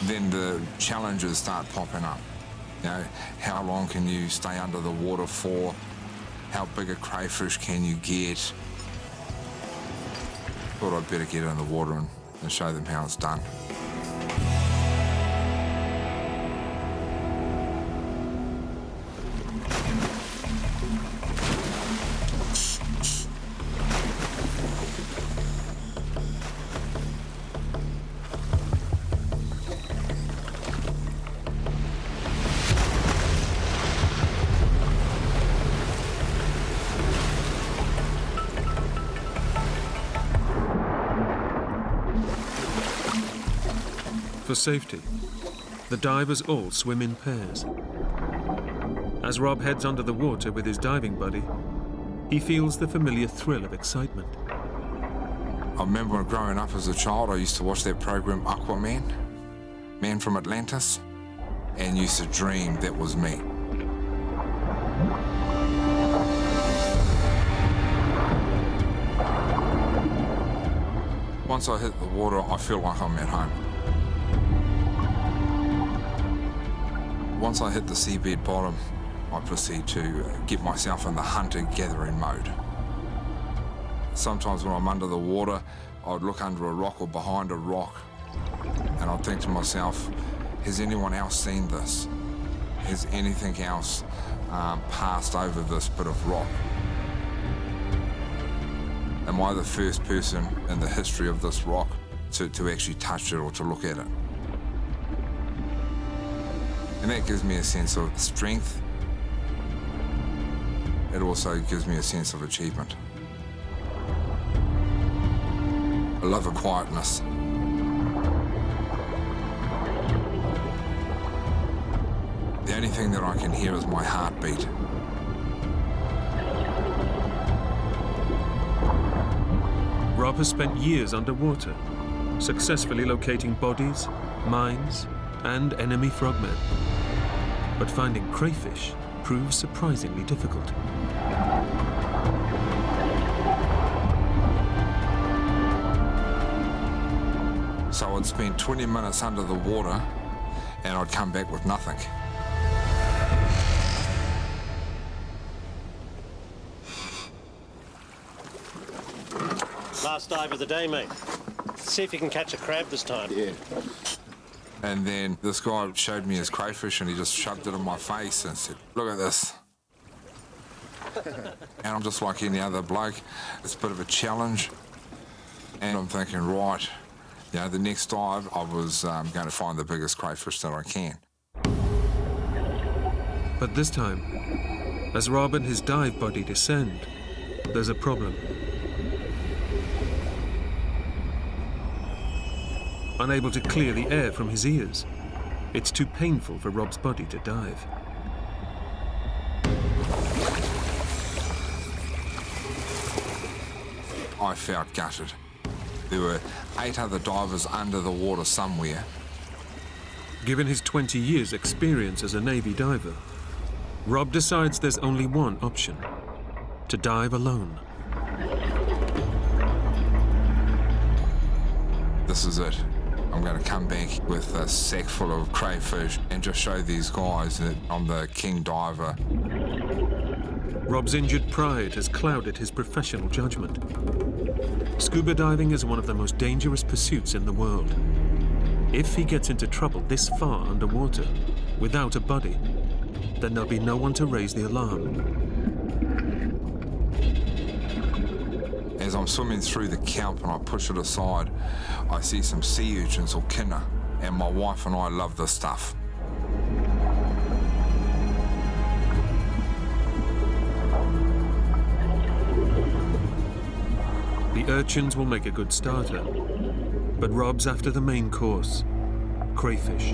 then the challenges start popping up. You know, how long can you stay under the water for? How big a crayfish can you get? Thought I'd better get in the water and show them how it's done. For safety, the divers all swim in pairs. As Rob heads under the water with his diving buddy, he feels the familiar thrill of excitement. I remember when growing up as a child, I used to watch that program Aquaman, Man from Atlantis, and used to dream that was me. Once I hit the water, I feel like I'm at home. Once I hit the seabed bottom, I proceed to get myself in the hunter-gathering mode. Sometimes when I'm under the water, I'd look under a rock or behind a rock, and I'd think to myself, has anyone else seen this? Has anything else passed over this bit of rock? Am I the first person in the history of this rock to actually touch it or to look at it? And that gives me a sense of strength. It also gives me a sense of achievement. I love a quietness. The only thing that I can hear is my heartbeat. Rob has spent years underwater, successfully locating bodies, mines, and enemy frogmen. But finding crayfish proves surprisingly difficult. So I'd spend 20 minutes under the water and I'd come back with nothing. Last dive of the day, mate. See if you can catch a crab this time. Yeah. And then this guy showed me his crayfish and he just shoved it in my face and said, look at this. And I'm just like any other bloke. It's a bit of a challenge. And I'm thinking, right, you know, the next dive I was going to find the biggest crayfish that I can. But this time, as Rob and his dive buddy descend, there's a problem. Unable to clear the air from his ears, it's too painful for Rob's body to dive. I felt gutted. There were 8 other divers under the water somewhere. Given his 20 years' experience as a Navy diver, Rob decides there's only one option: to dive alone. This is it. I'm going to come back with a sack full of crayfish and just show these guys that I'm the king diver. Rob's injured pride has clouded his professional judgment. Scuba diving is one of the most dangerous pursuits in the world. If he gets into trouble this far underwater, without a buddy, then there'll be no one to raise the alarm. As I'm swimming through the kelp and I push it aside, I see some sea urchins or kinna, and my wife and I love this stuff. The urchins will make a good starter, but Rob's after the main course: crayfish.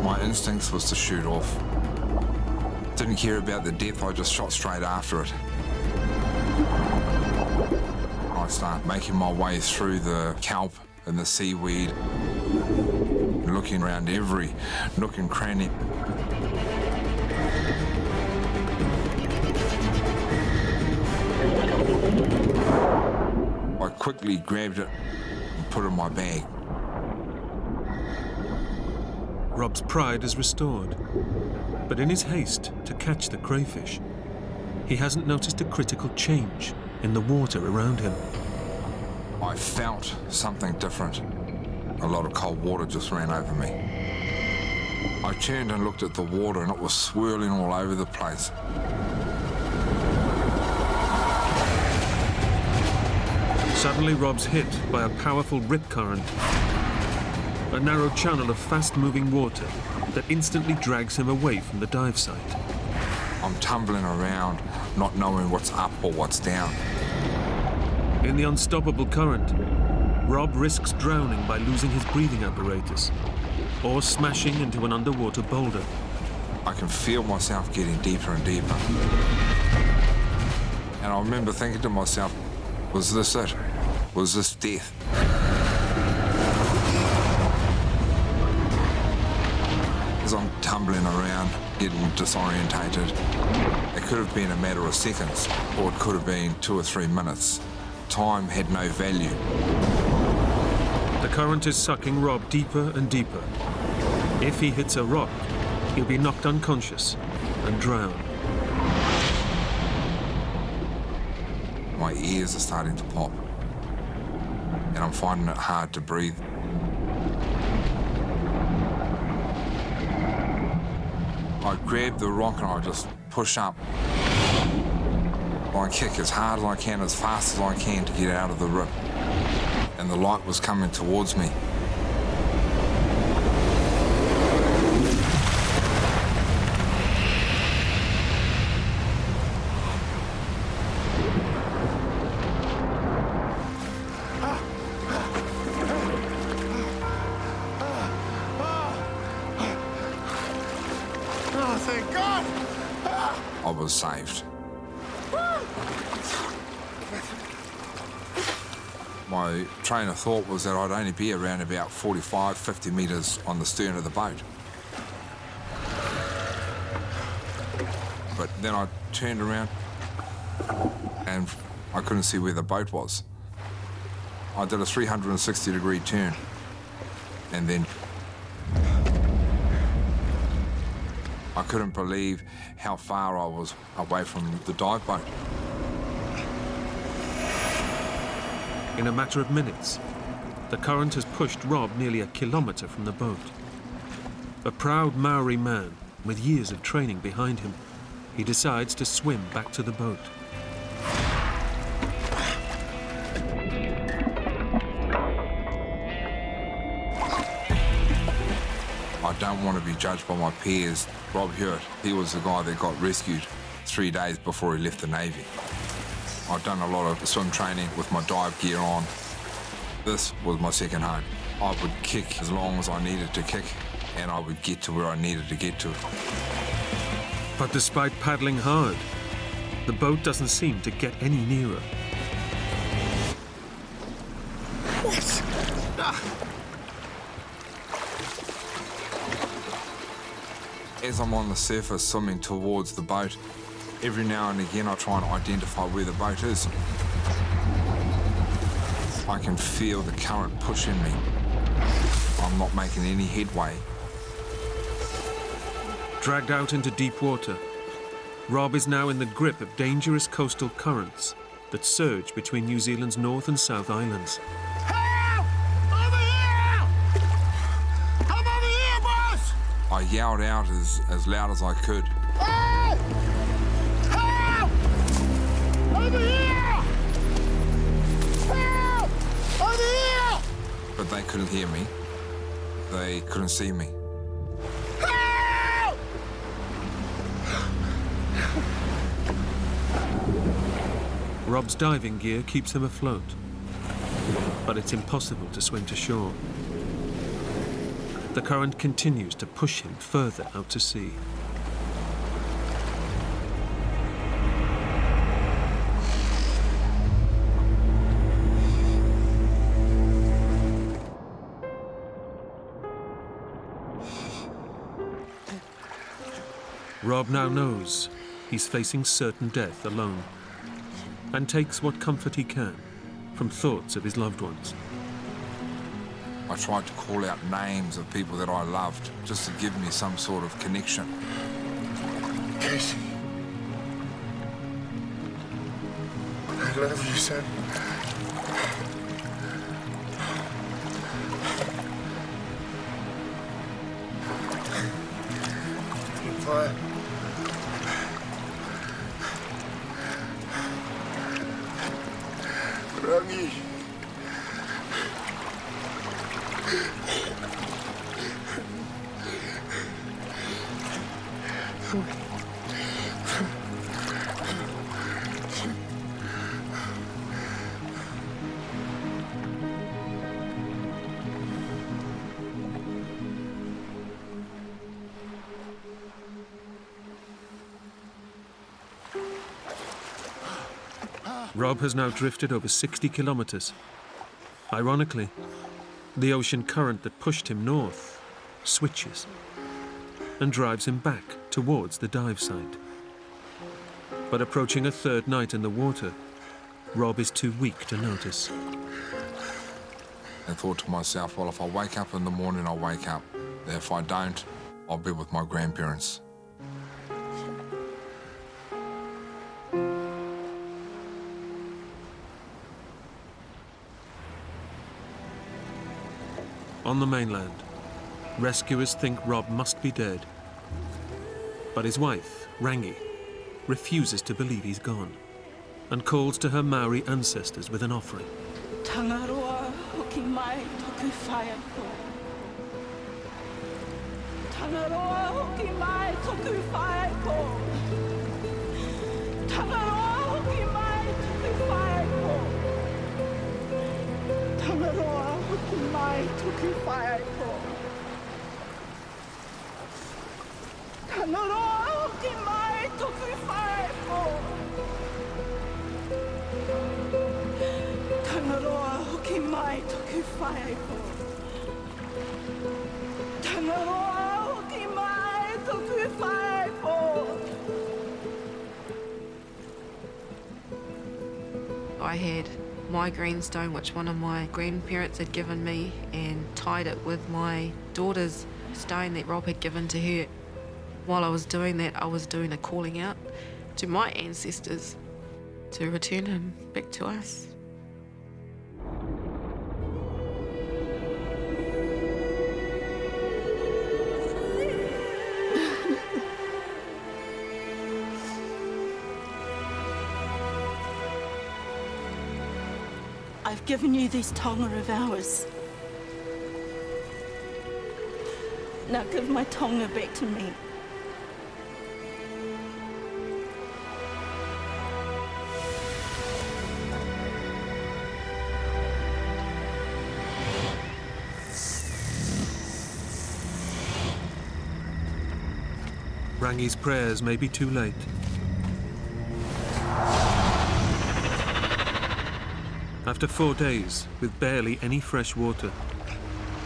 My instincts was to shoot off. Didn't care about the depth, I just shot straight after it. I start making my way through the kelp and the seaweed, looking around every nook and cranny. I quickly grabbed it and put it in my bag. Rob's pride is restored, but in his haste to catch the crayfish, he hasn't noticed a critical change in the water around him. I felt something different. A lot of cold water just ran over me. I turned and looked at the water and it was swirling all over the place. Suddenly Rob's hit by a powerful rip current, a narrow channel of fast-moving water that instantly drags him away from the dive site. I'm tumbling around, not knowing what's up or what's down. In the unstoppable current, Rob risks drowning by losing his breathing apparatus or smashing into an underwater boulder. I can feel myself getting deeper and deeper. And I remember thinking to myself, was this it? Was this death? As I'm tumbling around, getting disorientated, it could have been a matter of seconds, or it could have been 2 or 3 minutes. Time had no value. The current is sucking Rob deeper and deeper. If he hits a rock, he'll be knocked unconscious and drown. My ears are starting to pop, and I'm finding it hard to breathe. I grab the rock and I just push up. I kick as hard as I can, as fast as I can to get out of the rip. And the light was coming towards me. Oh, thank God! I was saved. My train of thought was that I'd only be around about 45, 50 metres on the stern of the boat. But then I turned around and I couldn't see where the boat was. I did a 360-degree turn and then I couldn't believe how far I was away from the dive boat. In a matter of minutes, the current has pushed Rob nearly a kilometre from the boat. A proud Maori man with years of training behind him, he decides to swim back to the boat. I don't want to be judged by my peers. Rob Hewitt, he was the guy that got rescued 3 days before he left the Navy. I'd done a lot of swim training with my dive gear on. This was my second home. I would kick as long as I needed to kick, and I would get to where I needed to get to. But despite paddling hard, the boat doesn't seem to get any nearer. What? As I'm on the surface swimming towards the boat, every now and again I try and identify where the boat is. I can feel the current pushing me. I'm not making any headway. Dragged out into deep water, Rob is now in the grip of dangerous coastal currents that surge between New Zealand's North and South Islands. Help! Over here! I'm over here, boss! I yelled out as loud as I could. Help! Help! Over here! Help! Over here! But they couldn't hear me. They couldn't see me. Help! Rob's diving gear keeps him afloat, but it's impossible to swim to shore. The current continues to push him further out to sea. Rob now knows he's facing certain death alone, and takes what comfort he can from thoughts of his loved ones. I tried to call out names of people that I loved, just to give me some sort of connection. Casey. I love you, son. Fire. Rangi. Rob has now drifted over 60 kilometers. Ironically, the ocean current that pushed him north switches and drives him back towards the dive site. But approaching a third night in the water, Rob is too weak to notice. I thought to myself, well, if I wake up in the morning, I'll wake up. If I don't, I'll be with my grandparents. On the mainland, rescuers think Rob must be dead. But his wife, Rangi, refuses to believe he's gone and calls to her Maori ancestors with an offering. Tangaroa hoki mai toku whaia ko. Tangaroa hoki mai toku whaia ko. Tangaroa hoki mai toku whaia ko. Tangaroa hoki mai toku whaia ko. Tangaroa hoki mai toku whaia ko. Tangaroa hoki mai toku whaia ko. Tangaroa hoki mai toku whaia ko. I had my greenstone, which one of my grandparents had given me, and tied it with my daughter's stone that Rob had given to her. While I was doing that, I was doing a calling out to my ancestors to return him back to us. I've given you this tonga of ours. Now give my tonga back to me. Rangi's prayers may be too late. After 4 days, with barely any fresh water,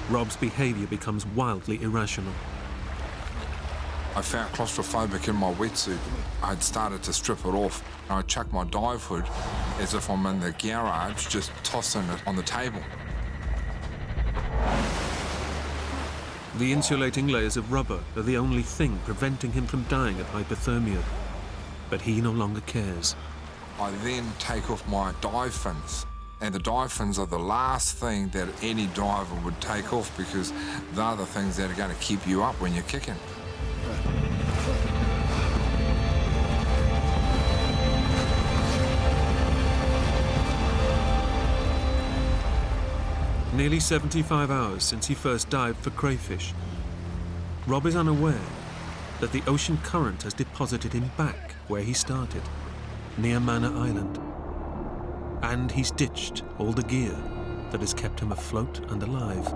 Rob's behaviour becomes wildly irrational. I felt claustrophobic in my wetsuit. I had started to strip it off. I chucked my dive hood as if I'm in the garage, just tossing it on the table. The insulating layers of rubber are the only thing preventing him from dying of hypothermia. But he no longer cares. I then take off my dive fins. And the dive fins are the last thing that any diver would take off, because they're the things that are going to keep you up when you're kicking. Nearly 75 hours since he first dived for crayfish, Rob is unaware that the ocean current has deposited him back where he started, near Manor Island. And he's ditched all the gear that has kept him afloat and alive.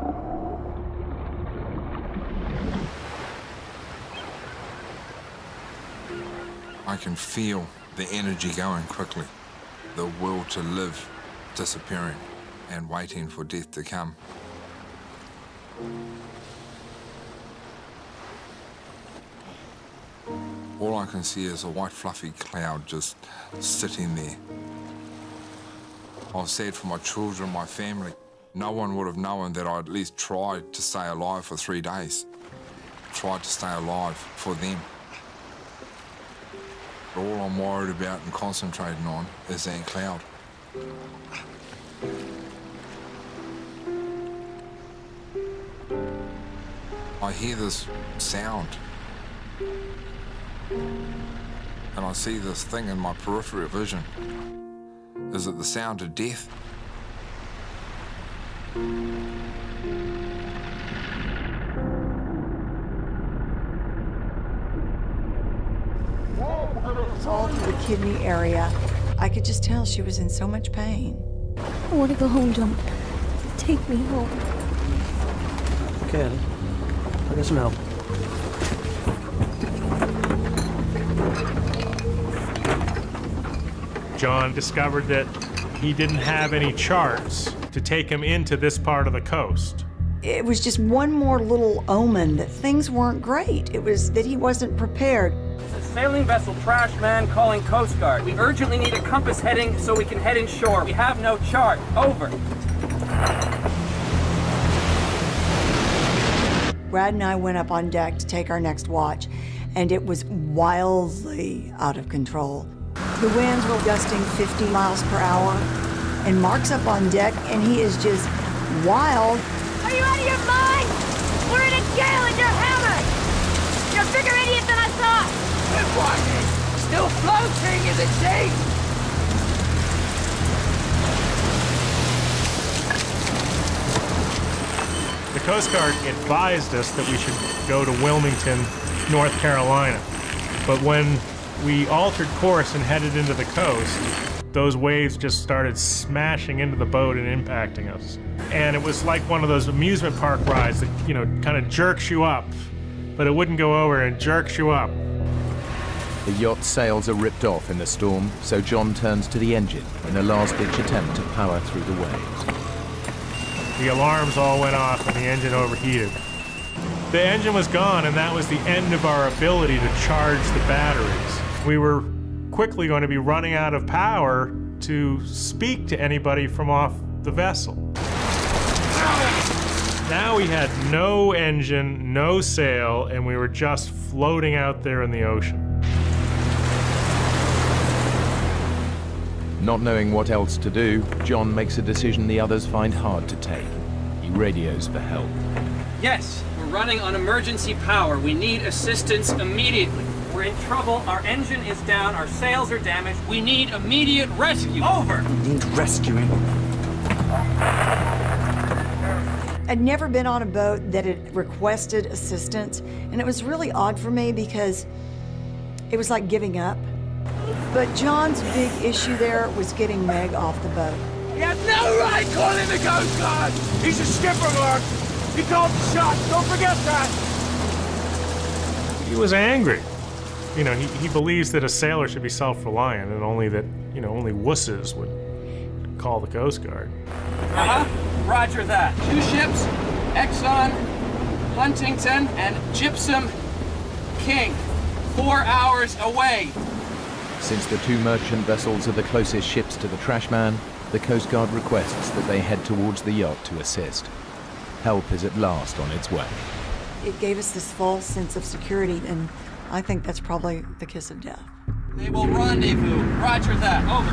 I can feel the energy going quickly, the will to live disappearing and waiting for death to come. All I can see is a white fluffy cloud just sitting there. I was sad for my children, my family. No one would have known that I at least tried to stay alive for 3 days. Tried to stay alive for them. All I'm worried about and concentrating on is that cloud. I hear this sound. And I see this thing in my peripheral vision. Is it the sound of death? All to the kidney area. I could just tell she was in so much pain. I want to go home, John. Take me home. Okay, Ellie. I'll get some help. John discovered that he didn't have any charts to take him into this part of the coast. It was just one more little omen that things weren't great. It was that he wasn't prepared. Sailing vessel Trashman calling Coast Guard. We urgently need a compass heading so we can head inshore. We have no chart. Over. Brad and I went up on deck to take our next watch, and it was wildly out of control. The winds were gusting 50 miles per hour, and Mark's up on deck, and he is just wild. Are you out of your mind? We're in a gale and you're hammered! You're a bigger idiot than I thought! Good morning. Still floating in the sea. The Coast Guard advised us that we should go to Wilmington, North Carolina. But when we altered course and headed into the coast, those waves just started smashing into the boat and impacting us. And it was like one of those amusement park rides that, you know, kind of jerks you up, but it wouldn't go over and jerks you up. The yacht's sails are ripped off in the storm, so John turns to the engine in a last-ditch attempt to power through the waves. The alarms all went off and the engine overheated. The engine was gone, and that was the end of our ability to charge the batteries. We were quickly going to be running out of power to speak to anybody from off the vessel. Now we had no engine, no sail, and we were just floating out there in the ocean. Not knowing what else to do, John makes a decision the others find hard to take. He radios for help. Yes, we're running on emergency power. We need assistance immediately. We're in trouble. Our engine is down. Our sails are damaged. We need immediate rescue. Over. Need rescuing. I'd never been on a boat that had requested assistance, and it was really odd for me because it was like giving up. But John's big issue there was getting Meg off the boat. You have no right calling the Coast Guard. He's a skipper, Mark. He called the shots. Don't forget that. He was angry. You know, he believes that a sailor should be self-reliant and only that, you know, only wusses would call the Coast Guard. Uh-huh. Roger that. 2 ships, Exxon, Huntington, and Gypsum King. 4 hours away. Since the 2 merchant vessels are the closest ships to the Trashman, the Coast Guard requests that they head towards the yacht to assist. Help is at last on its way. It gave us this false sense of security, and I think that's probably the kiss of death. They will rendezvous. Roger that. Over.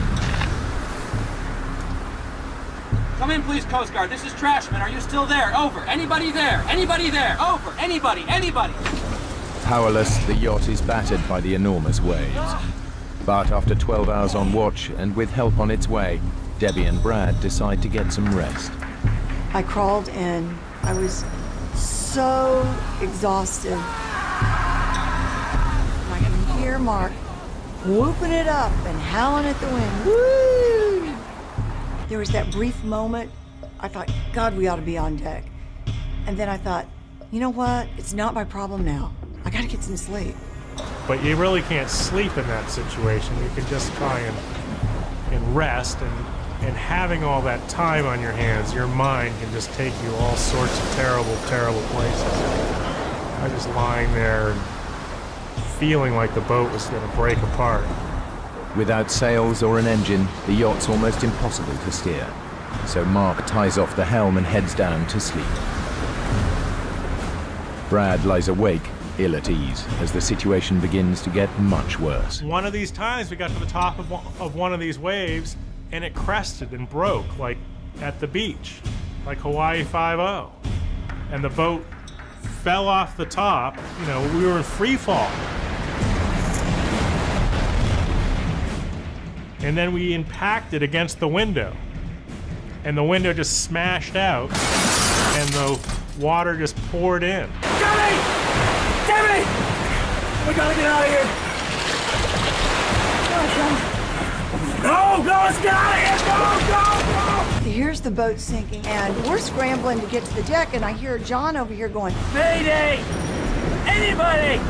Come in, please, Coast Guard. This is Trashman. Are you still there? Over. Anybody there? Anybody there? Over. Anybody? Anybody? Powerless, the yacht is battered by the enormous waves. But after 12 hours on watch and with help on its way, Debbie and Brad decide to get some rest. I crawled in. I was so exhausted. I can hear Mark whooping it up and howling at the wind. Woo! There was that brief moment. I thought, God, we ought to be on deck. And then I thought, you know what? It's not my problem now. I gotta get some sleep. But you really can't sleep in that situation. You can just try and rest, and having all that time on your hands, your mind can just take you all sorts of terrible, terrible places. I was just lying there and feeling like the boat was going to break apart. Without sails or an engine, the yacht's almost impossible to steer. So Mark ties off the helm and heads down to sleep. Brad lies awake, ill at ease, as the situation begins to get much worse. One of these times we got to the top of one of these waves and it crested and broke, like at the beach, like Hawaii 5-0. And the boat fell off the top. You know, we were in free fall. And then we impacted against the window. And the window just smashed out, and the water just poured in. Debbie! Debbie! We gotta get out of here! Go, let's get out of here! Go! Here's the boat sinking, and we're scrambling to get to the deck, and I hear John over here going, Mayday! Anybody!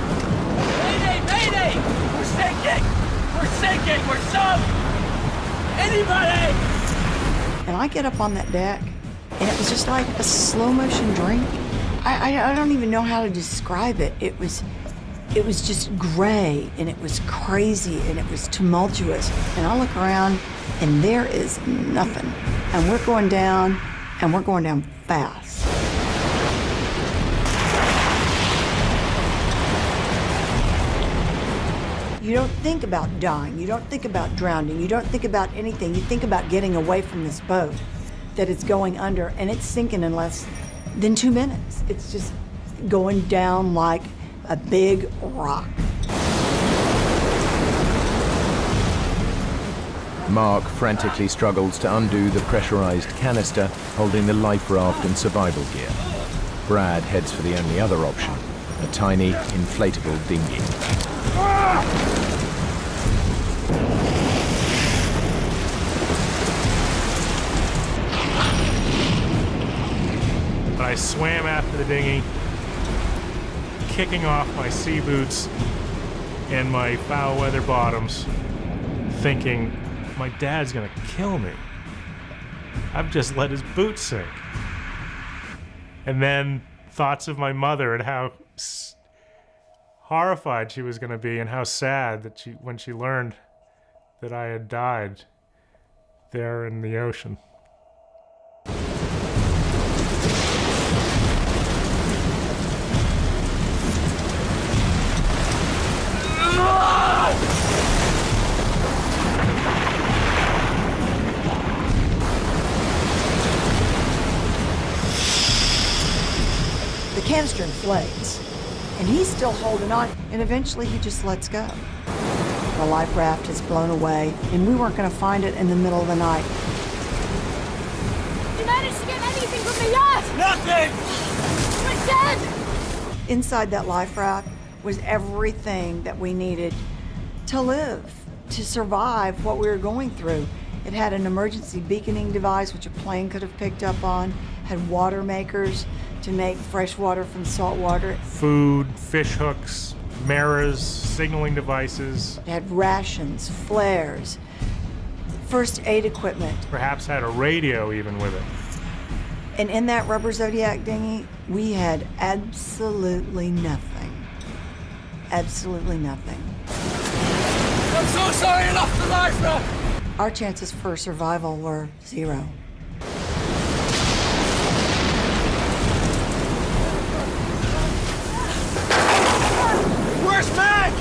Mayday! Mayday! We're sinking! We're sinking! We're sunk! Anybody! and I get up on that deck, and it was just like a slow motion dream. I don't even know how to describe it. It was just gray, and it was crazy, and it was tumultuous. And I look around, and there is nothing. And we're going down, and we're going down fast. You don't think about dying. You don't think about drowning. You don't think about anything. You think about getting away from this boat that is going under, and it's sinking in less than 2 minutes. It's just going down like a big rock. Mark frantically struggles to undo the pressurized canister holding the life raft and survival gear. Brad heads for the only other option, a tiny, inflatable dinghy. But I swam after the dinghy, kicking off my sea boots and my foul weather bottoms, thinking, my dad's gonna kill me. I've just let his boots sink. And then thoughts of my mother and how horrified she was gonna be and how sad that when she learned that I had died there in the ocean. The canister inflates, and he's still holding on, and eventually he just lets go. The life raft is blown away, and we weren't going to find it in the middle of the night. You managed to get anything from the yacht? Nothing! We're dead! Inside that life raft was everything that we needed to live, to survive what we were going through. It had an emergency beaconing device, which a plane could have picked up on, had water makers to make fresh water from salt water. Food, fish hooks, mirrors, signaling devices. It had rations, flares, first aid equipment. Perhaps had a radio even with it. And in that rubber Zodiac dinghy, we had absolutely nothing. Absolutely nothing. I'm so sorry I lost the life raft! Our chances for survival were 0. Where's Meg?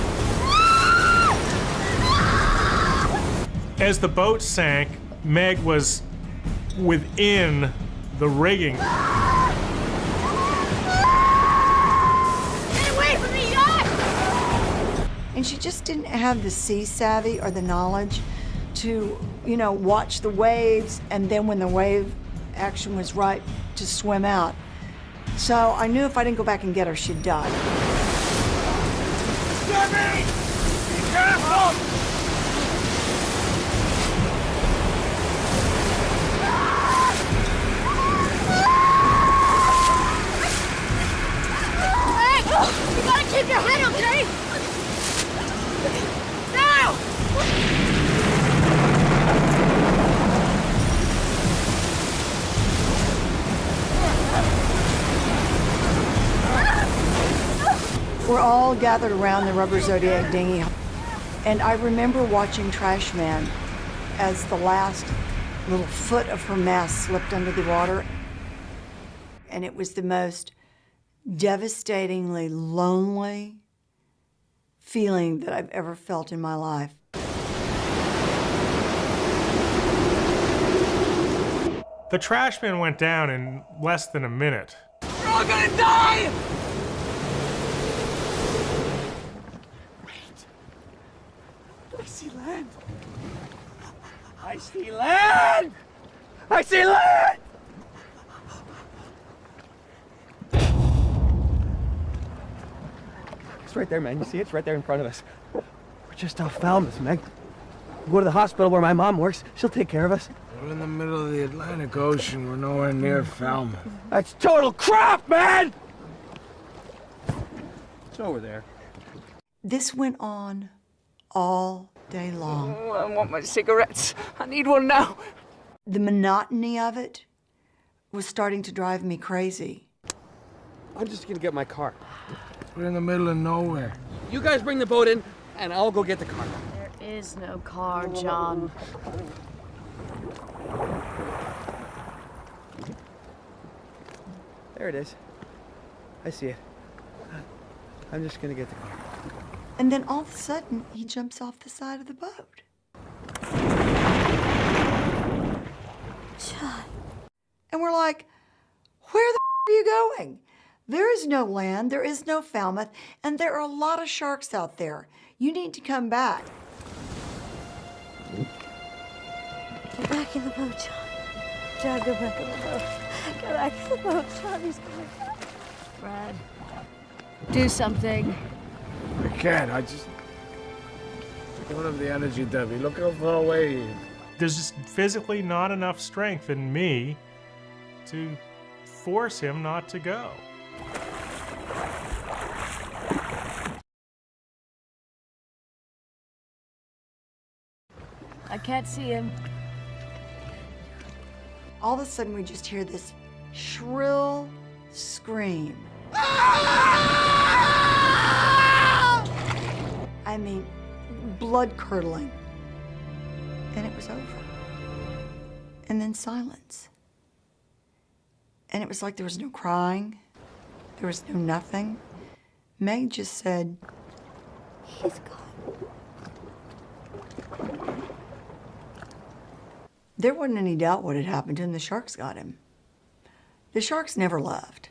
As the boat sank, Meg was within the rigging. Get away from the yacht! And she just didn't have the sea savvy or the knowledge to, watch the waves, and then when the wave action was right, to swim out. So I knew if I didn't go back and get her, she'd die. Debbie! Be careful! Hey! You gotta keep your head, okay? Now! We're all gathered around the rubber Zodiac dinghy, and I remember watching Trashman as the last little foot of her mast slipped under the water, and it was the most devastatingly lonely feeling that I've ever felt in my life. The Trashman went down in less than a minute. We're all gonna die! I see land. I see land! I see land! It's right there, man. You see it? It's right there in front of us. We're just off Falmouth, Meg. We'll go to the hospital where my mom works. She'll take care of us. We're in the middle of the Atlantic Ocean. We're nowhere near Falmouth. That's total crap, man! It's over there. This went on all day long. Oh, I want my cigarettes. I need one now. The monotony of it was starting to drive me crazy. I'm just gonna get my car. We're in the middle of nowhere. You guys bring the boat in, and I'll go get the car. There is no car, John. There it is. I see it. I'm just gonna get the car. And then all of a sudden, he jumps off the side of the boat. John. And we're like, where the are you going? There is no land, there is no Falmouth, and there are a lot of sharks out there. You need to come back. Get back in the boat, John. John, get back in the boat. Get back in the boat, John. He's coming back. Brad, do something. I can't. I don't have the energy, Debbie. Look how far away he is. There's just physically not enough strength in me to force him not to go. I can't see him. All of a sudden, we just hear this shrill scream. I mean, blood-curdling. And it was over. And then silence. And it was like there was no crying. There was no nothing. Meg just said, he's gone. There wasn't any doubt what had happened to him. The sharks got him. The sharks never left.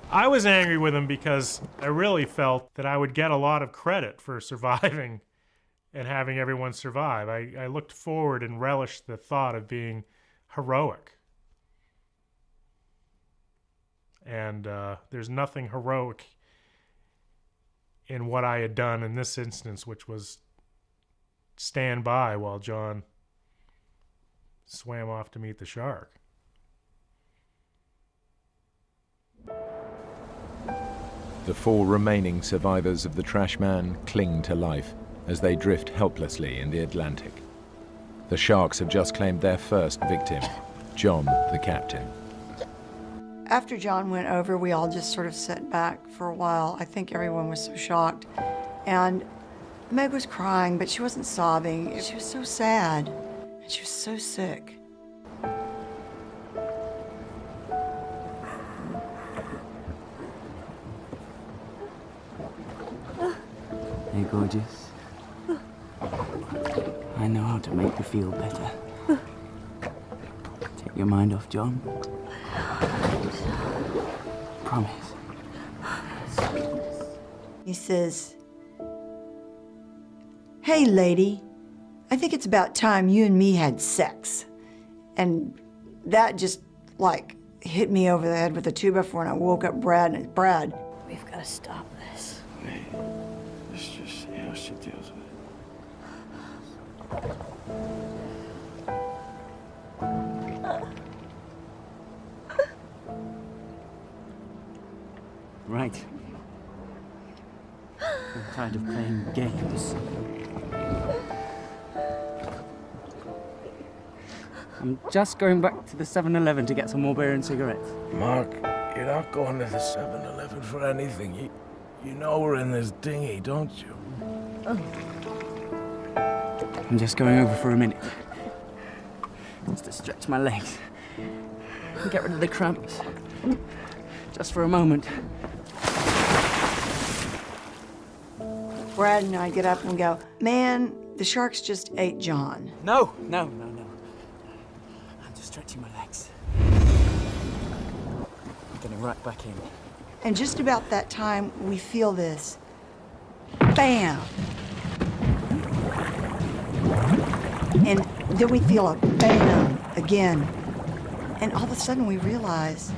I was angry with him because I really felt that I would get a lot of credit for surviving and having everyone survive. I looked forward and relished the thought of being heroic. And there's nothing heroic in what I had done in this instance, which was stand by while John swam off to meet the shark. The 4 remaining survivors of the Trashman cling to life as they drift helplessly in the Atlantic. The sharks have just claimed their first victim, John, the captain. After John went over, we all just sort of sat back for a while. I think everyone was so shocked. And Meg was crying, but she wasn't sobbing. She was so sad. And she was so sick. Hey, gorgeous. I know how to make you feel better. Take your mind off John. Promise. He says, "Hey, lady, I think it's about time you and me had sex." And that just, like, hit me over the head with a 2x4, and I woke up Brad, and Brad. We've got to stop this. Hey, let's just see how she deals with it. Right. I'm tired of playing games. I'm just going back to the 7-Eleven to get some more beer and cigarettes. Mark, you're not going to the 7-Eleven for anything. You know we're in this dinghy, don't you? Oh. I'm just going over for a minute. Just to stretch my legs. And get rid of the cramps. Just for a moment. Brad and I get up and go, man, the sharks just ate John. No. I'm just stretching my legs. I'm getting right back in. And just about that time, we feel this. Bam! And then we feel a bam again. And all of a sudden we realize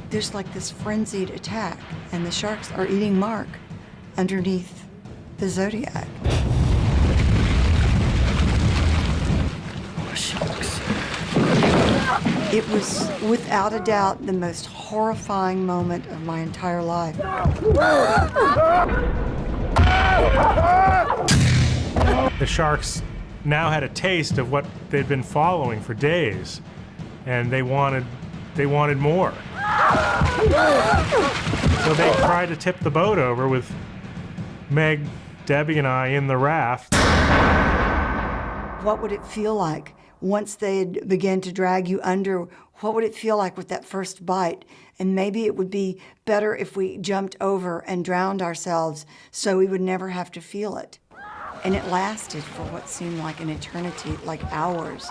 there's like this frenzied attack, and the sharks are eating Mark underneath the Zodiac. Oh, sharks. It was, without a doubt, the most horrifying moment of my entire life. The sharks now had a taste of what they'd been following for days, and they wanted more. So they tried to tip the boat over with Meg, Debbie, and I in the raft. What would it feel like once they began to drag you under? What would it feel like with that first bite? And maybe it would be better if we jumped over and drowned ourselves so we would never have to feel it. And it lasted for what seemed like an eternity, like hours.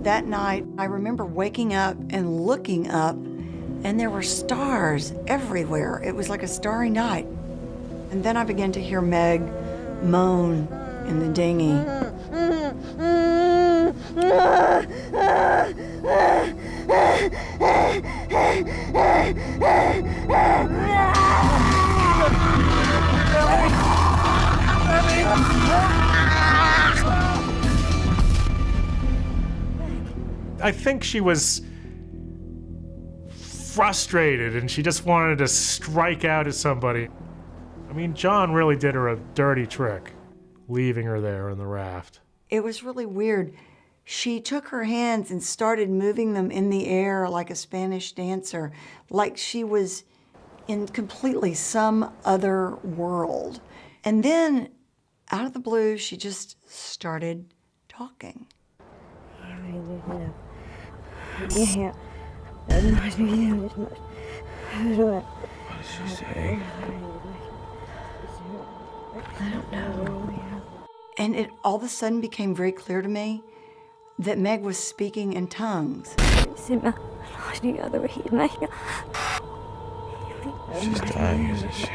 That night, I remember waking up and looking up, and there were stars everywhere. It was like a starry night. And then I began to hear Meg moan in the dinghy. I think she was frustrated and she just wanted to strike out at somebody. I mean, John really did her a dirty trick, leaving her there in the raft. It was really weird. She took her hands and started moving them in the air like a Spanish dancer, like she was in completely some other world. And then, out of the blue, she just started talking. What did she say? I don't know. And it all of a sudden became very clear to me that Meg was speaking in tongues. She's dying, isn't she?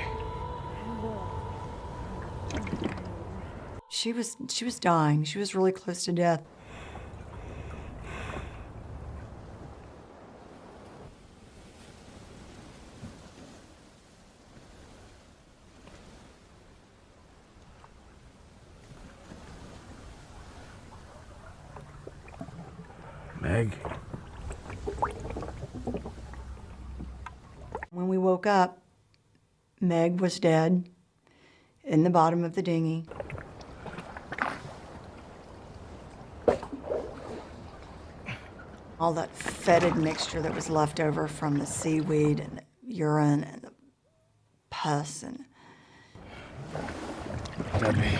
She was dying. She was really close to death. Meg? When we woke up, Meg was dead in the bottom of the dinghy. All that fetid mixture that was left over from the seaweed and the urine and the pus and... Debbie.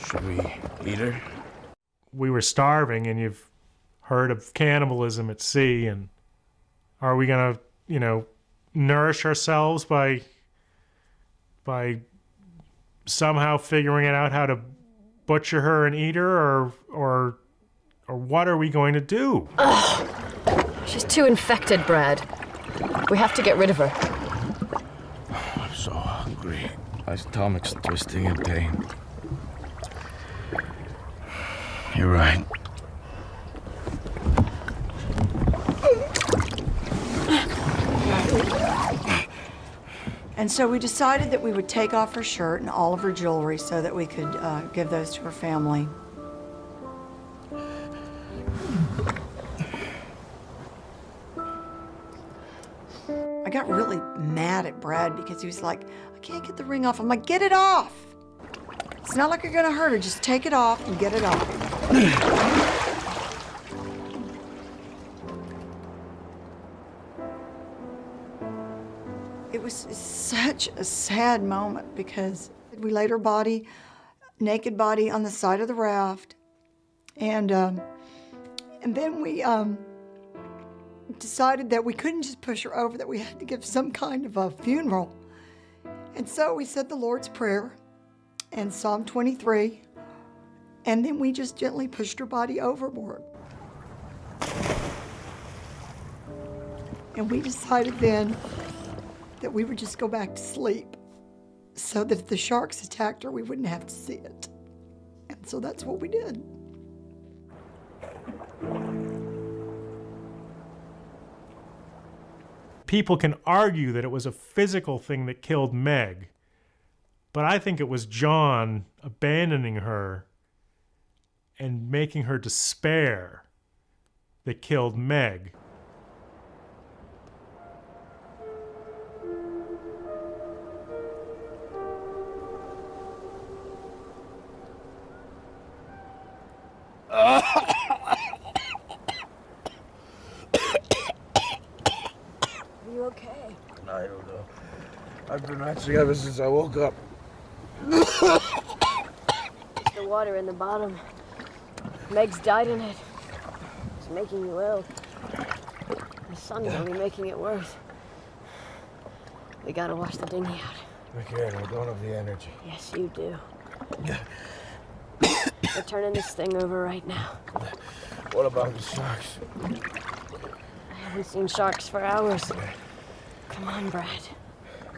Should we eat her? We were starving, and you've heard of cannibalism at sea, and are we gonna, nourish ourselves by somehow figuring it out how to butcher her and eat her, or what are we going to do? Ugh. She's too infected, Brad. We have to get rid of her. I'm so hungry. My stomach's twisting in pain. You're right. And so we decided that we would take off her shirt and all of her jewelry so that we could give those to her family. I got got really mad at Brad because he was like, I can't get the ring off. I'm like, get it off. It's not like you're gonna hurt her. Just take it off and get it off. It was such a sad moment because we laid her body, naked body, on the side of the raft, and then we decided that we couldn't just push her over, that we had to give some kind of a funeral. And so we said the Lord's Prayer and Psalm 23, and then we just gently pushed her body overboard. And we decided then that we would just go back to sleep so that if the sharks attacked her, we wouldn't have to see it. And so that's what we did. People can argue that it was a physical thing that killed Meg, but I think it was John abandoning her and making her despair that killed Meg. I don't know. I've been retching ever since I woke up. It's the water in the bottom. Meg's died in it. It's making you ill. The sun's only making it worse. We gotta wash the dinghy out. We can't. I don't have the energy. Yes, you do. We're turning this thing over right now. What about the sharks? I haven't seen sharks for hours. Come on, Brad.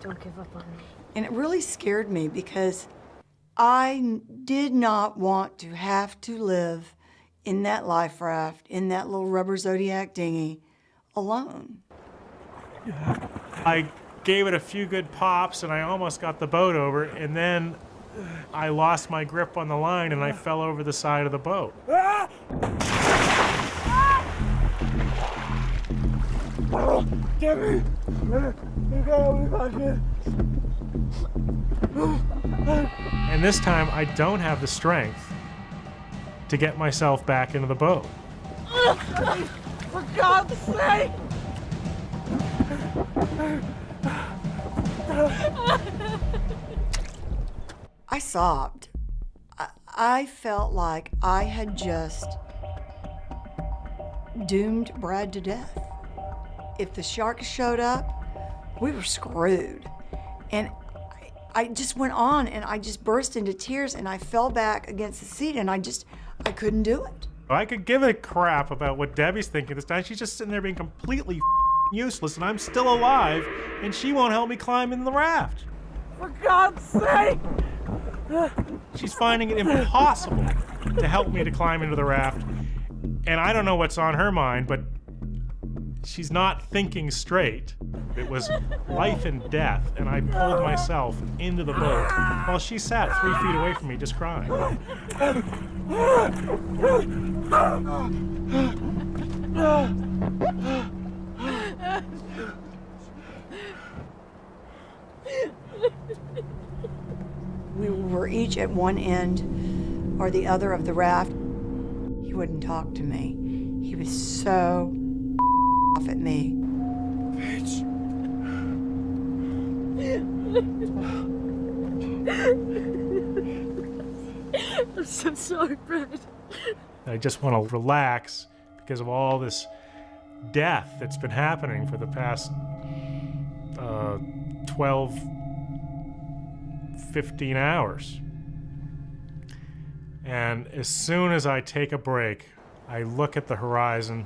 Don't give up on me. And it really scared me because I did not want to have to live in that life raft, in that little rubber Zodiac dinghy, alone. I gave it a few good pops and I almost got the boat over, and then I lost my grip on the line and I fell over the side of the boat. Debbie! And this time I don't have the strength to get myself back into the boat. For God's sake! I sobbed. I felt like I had just doomed Brad to death. If the sharks showed up, we were screwed. And I just went on and I just burst into tears and I fell back against the seat and I couldn't do it. I could give a crap about what Debbie's thinking this time. She's just sitting there being completely useless, and I'm still alive, and she won't help me climb in the raft. For God's sake! She's finding it impossible to help me to climb into the raft, and I don't know what's on her mind, but she's not thinking straight. It was life and death, and I pulled myself into the boat while she sat 3 feet away from me just crying. We were each at one end or the other of the raft. He wouldn't talk to me. He was so off at me. Bitch. I'm so sorry, Brad. I just want to relax because of all this death that's been happening for the past 12, 15 hours. And as soon as I take a break, I look at the horizon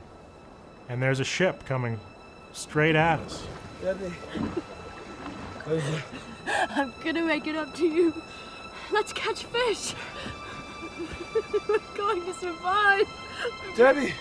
and there's a ship coming straight at us. Debbie. I'm gonna make it up to you. Let's catch fish. We're going to survive. Debbie!